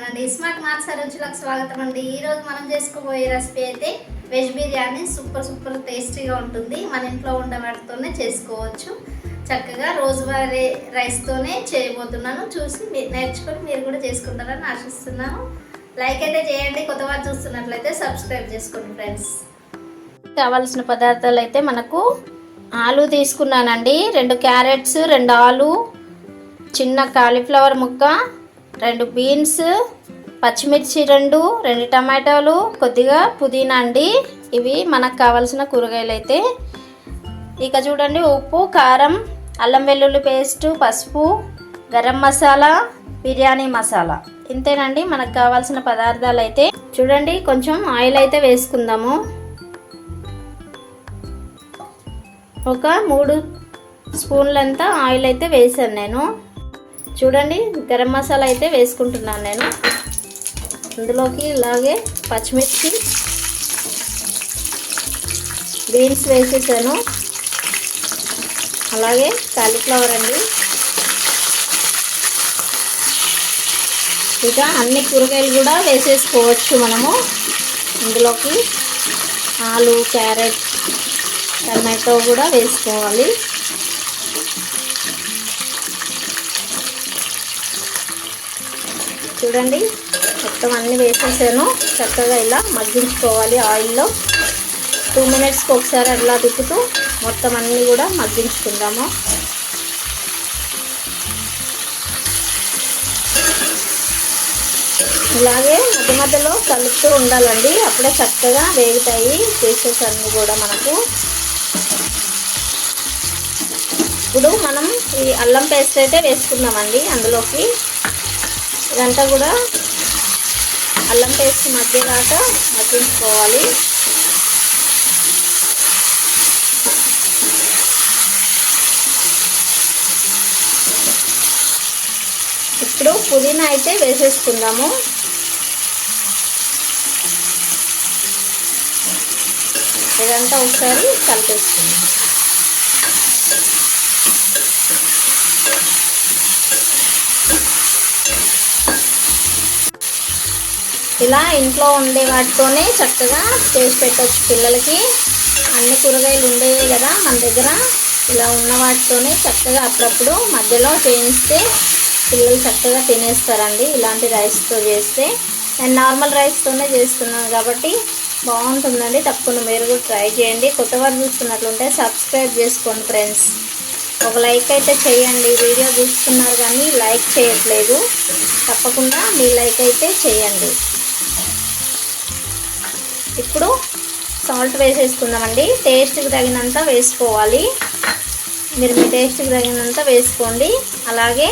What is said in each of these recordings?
బాగున్నానండి. Smart marks రుచులకు స్వాగతం అండి. ఈరోజు మనం చేసుకోబోయే రెసిపీ అయితే వెజ్ బిర్యానీ. సూపర్ టేస్టీగా ఉంటుంది. మన ఇంట్లో ఉండే వాటితోనే చేసుకోవచ్చు. చక్కగా రోజువారీ రైస్తోనే చేయబోతున్నాను. చూసి నేర్చుకొని మీరు కూడా చేసుకుంటారని ఆశిస్తున్నాను. లైక్ అయితే చేయండి. కొత్త వారు చూస్తున్నట్లయితే సబ్స్క్రైబ్ చేసుకోండి ఫ్రెండ్స్. కావాల్సిన పదార్థాలు అయితే మనకు ఆలు తీసుకున్నానండి, 2 క్యారెట్స్, 2 ఆలు, చిన్న కాలీఫ్లవర్ ముక్క, 2 బీన్స్, పచ్చిమిర్చి 2 టమాటాలు, కొద్దిగా పుదీనా అండి. ఇవి మనకు కావాల్సిన కూరగాయలు అయితే. ఇక చూడండి, ఉప్పు, కారం, అల్లం వెల్లుల్లి పేస్టు, పసుపు, గరం మసాలా, బిర్యానీ మసాలా. ఇంతేనండి మనకు కావాల్సిన పదార్థాలు అయితే. చూడండి, కొంచెం ఆయిల్ అయితే వేసుకుందాము. ఒక 3 స్పూన్లంతా ఆయిల్ అయితే వేసాను నేను. చూడండి, గరం మసాలా అయితే వేసుకుంటున్నాను నేను. అందులోకి ఇలాగే పచ్చిమిర్చి, బీన్స్ వేసేసాను, అలాగే కాలీఫ్లవర్ అండి. ఇక అన్ని కూరగాయలు కూడా వేసేసుకోవచ్చు మనము. ఇందులోకి ఆలు, క్యారెట్, టమాటో కూడా వేసుకోవాలి. చూడండి, మొత్తం అన్నీ వేసేసాను. చక్కగా ఇలా మగ్గించుకోవాలి ఆయిల్లో. 2 మినిట్స్కి ఒకసారి అట్లా తిప్పుతూ మొత్తం అన్నీ కూడా మగ్గించుకుందాము. ఇలాగే మధ్యలో కలుపుతూ ఉండాలండి. అప్పుడే చక్కగా వేగుతాయి పీసెస్ అన్నీ కూడా మనకు. ఇప్పుడు మనం ఈ అల్లం పేస్ట్ అయితే వేసుకుందామండి అందులోకి. ఇదంతా కూడా అల్లం పేస్ట్ మధ్యదాకా మగ్గించుకోవాలి. ఇప్పుడు పుదీనా అయితే వేసేసుకుందాము. ఇదంతా ఒకసారి కలిపేసుకుందాం. ఇలా ఇంట్లో ఉండే వాటితోనే చక్కగా చేసి పెట్టవచ్చు పిల్లలకి. అన్ని కూరగాయలు ఉండేవి కదా మన దగ్గర. ఇలా ఉన్న వాటితోనే చక్కగా అప్పుడప్పుడు మధ్యలో చేయిస్తే పిల్లలు చక్కగా తినేస్తారండి. ఇలాంటి రైస్తో చేస్తే నేను నార్మల్ రైస్తోనే చేస్తున్నాను కాబట్టి బాగుంటుందండి. తప్పకుండా మీరు కూడా ట్రై చేయండి. కొత్త వారు చూస్తున్నట్లుంటే సబ్స్క్రైబ్ చేసుకోండి ఫ్రెండ్స్. ఒక లైక్ అయితే చేయండి. వీడియో చూస్తున్నారు కానీ లైక్ చేయట్లేదు. తప్పకుండా మీ లైక్ అయితే చేయండి. ఇప్పుడు సాల్ట్ వేసేసుకుందామండి. టేస్ట్కి తగినంత వేసుకోవాలి. మీరు మీ టేస్ట్కి తగినంత వేసుకోండి. అలాగే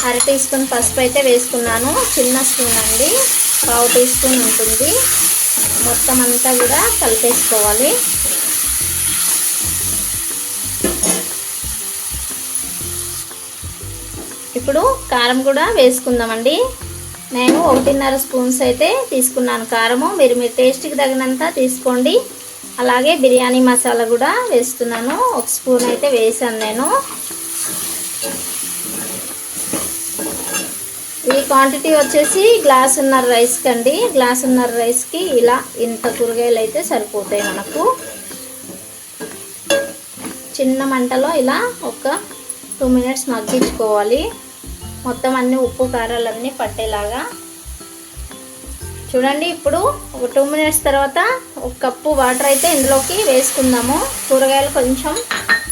1/2 టీ స్పూన్ పసుపు అయితే వేసుకున్నాను. చిన్న స్పూన్ అండి, 1/2 టీ స్పూన్ ఉంటుంది. మొత్తం అంతా కూడా కలిపేసుకోవాలి. ఇప్పుడు కారం కూడా వేసుకుందామండి. నేను 1.5 స్పూన్స్ అయితే తీసుకున్నాను కారము. మీరు మీ టేస్ట్కి తగినంత తీసుకోండి. అలాగే బిర్యానీ మసాలా కూడా వేస్తున్నాను. 1 స్పూన్ అయితే వేసాను నేను. ఈ క్వాంటిటీ వచ్చేసి గ్లాసున్నర రైస్కి అండి. గ్లాసున్నర రైస్కి ఇలా ఇంత కూరగాయలు అయితే సరిపోతాయి మనకు. చిన్న మంటలో ఇలా ఒక 2 మినిట్స్ మగ్గించుకోవాలి. మొత్తం అన్ని ఉప్పు కారాలన్నీ పట్టేలాగా. చూడండి, ఇప్పుడు ఒక 2 మినిట్స్ తర్వాత 1 కప్పు వాటర్ అయితే ఇందులోకి వేసుకుందాము. కూరగాయలు కొంచెం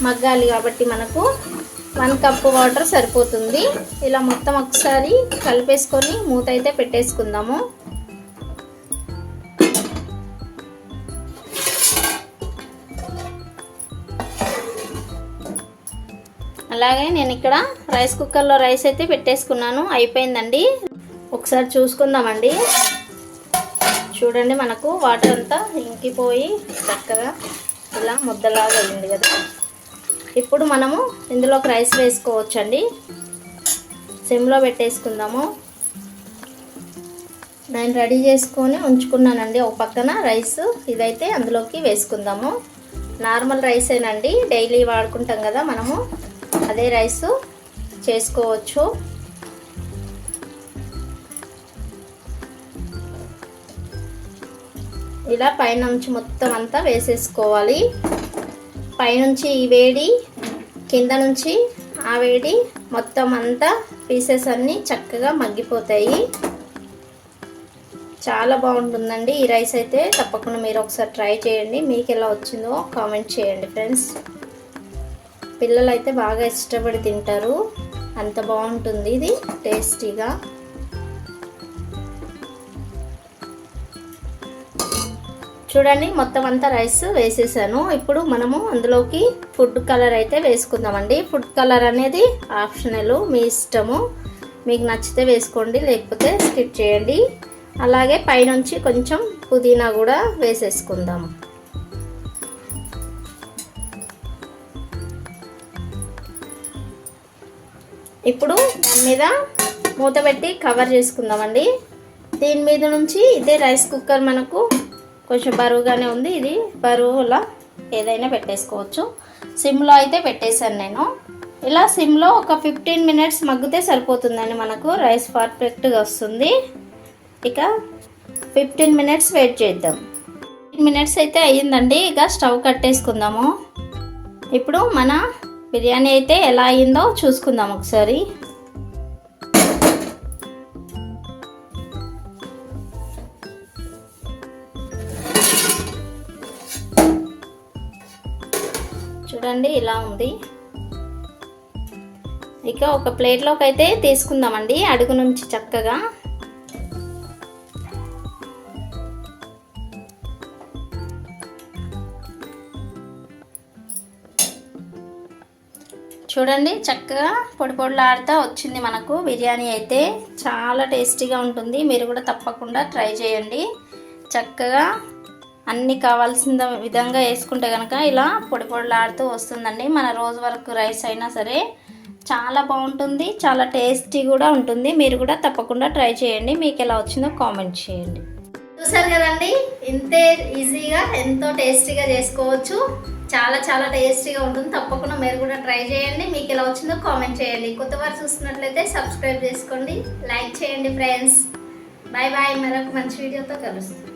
మగ్గాలి కాబట్టి మనకు 1 కప్పు వాటర్ సరిపోతుంది. ఇలా మొత్తం ఒకసారి కలిపేసుకొని మూత అయితే పెట్టేసుకుందాము. అలాగే నేను ఇక్కడ రైస్ కుక్కర్లో రైస్ అయితే పెట్టేసుకున్నాను. అయిపోయిందండి. ఒకసారి చూసుకుందామండి. చూడండి, మనకు వాటర్ అంతా ఇంకిపోయి చక్కగా ఇలా ముద్దలాగా అయింది కదా. ఇప్పుడు మనము ఇందులోకి రైస్ వేసుకోవచ్చండి. సిమ్లో పెట్టేసుకుందాము. నేను రెడీ చేసుకొని ఉంచుకున్నానండి ఒక పక్కన రైస్. ఇదైతే అందులోకి వేసుకుందాము. నార్మల్ రైసేనండి, డైలీ వాడుకుంటాం కదా మనము. అదే రైస్ చేసుకోవచ్చు. ఇలా పైనుంచి మొత్తం అంతా వేసేసుకోవాలి. పైనుంచి ఈ వేడి, కింద నుంచి ఆ వేడి, మొత్తం అంతా పీసెస్ అన్నీ చక్కగా మగ్గిపోతాయి. చాలా బాగుంటుందండి ఈ రైస్ అయితే. తప్పకుండా మీరు ఒకసారి ట్రై చేయండి. మీకు ఎలా వచ్చిందో కామెంట్ చేయండి ఫ్రెండ్స్. పిల్లలు అయితే బాగా ఇష్టపడి తింటారు, అంత బాగుంటుంది ఇది టేస్టీగా. చూడండి మొత్తం అంతా రైస్ వేసేసాను. ఇప్పుడు మనము అందులోకి ఫుడ్ కలర్ అయితే వేసుకుందామండి. ఫుడ్ కలర్ అనేది ఆప్షనల్, మీ ఇష్టము. మీకు నచ్చితే వేసుకోండి, లేకపోతే స్కిప్ చేయండి. అలాగే పైనుంచి కొంచెం పుదీనా కూడా వేసేసుకుందాము. ఇప్పుడు దాని మీద మూత పెట్టి కవర్ చేసుకుందామండి. దీని మీద నుంచి ఇదే రైస్ కుక్కర్ మనకు కొంచెం బరువుగానే ఉంది. ఇది బరువులా ఏదైనా పెట్టేసుకోవచ్చు. సిమ్లో అయితే పెట్టేశాను నేను. ఇలా సిమ్లో ఒక 15 మినిట్స్ మగ్గితే సరిపోతుందండి. మనకు రైస్ పర్ఫెక్ట్గా వస్తుంది. ఇక 15 మినిట్స్ వెయిట్ చేద్దాం. 15 మినిట్స్ అయితే అయ్యిందండి. ఇక స్టవ్ కట్టేసుకుందాము. ఇప్పుడు మన బిర్యానీ అయితే ఎలా అయ్యిందో చూసుకుందాం ఒకసారి. చూడండి ఇలా ఉంది. ఇక ఒక ప్లేట్లోకి అయితే తీసుకుందామండి, అడుగు నుంచి చక్కగా. చూడండి చక్కగా పొడి పొడిలాడుతూ వచ్చింది మనకు బిర్యానీ అయితే. చాలా టేస్టీగా ఉంటుంది. మీరు కూడా తప్పకుండా ట్రై చేయండి. చక్కగా అన్నీ కావాల్సిన విధంగా వేసుకుంటే కనుక ఇలా పొడి పొడిలాడుతూ వస్తుందండి. మన రోజు వరకు రైస్ అయినా సరే చాలా బాగుంటుంది, చాలా టేస్టీ కూడా ఉంటుంది. మీరు కూడా తప్పకుండా ట్రై చేయండి. మీకు ఎలా వచ్చిందో కామెంట్ చేయండి. చూసారు కదండి, ఇంతే ఈజీగా ఎంతో టేస్టీగా చేసుకోవచ్చు. చాలా చాలా టేస్టీగా ఉంటుంది. తప్పకుండా మీరు కూడా ట్రై చేయండి. మీకు ఎలా వచ్చిందో కామెంట్ చేయండి. కొత్త వారు చూస్తున్నట్లయితే సబ్స్క్రైబ్ చేసుకోండి, లైక్ చేయండి ఫ్రెండ్స్. Bye bye. మరొక మంచి వీడియోతో కలుస్తాం.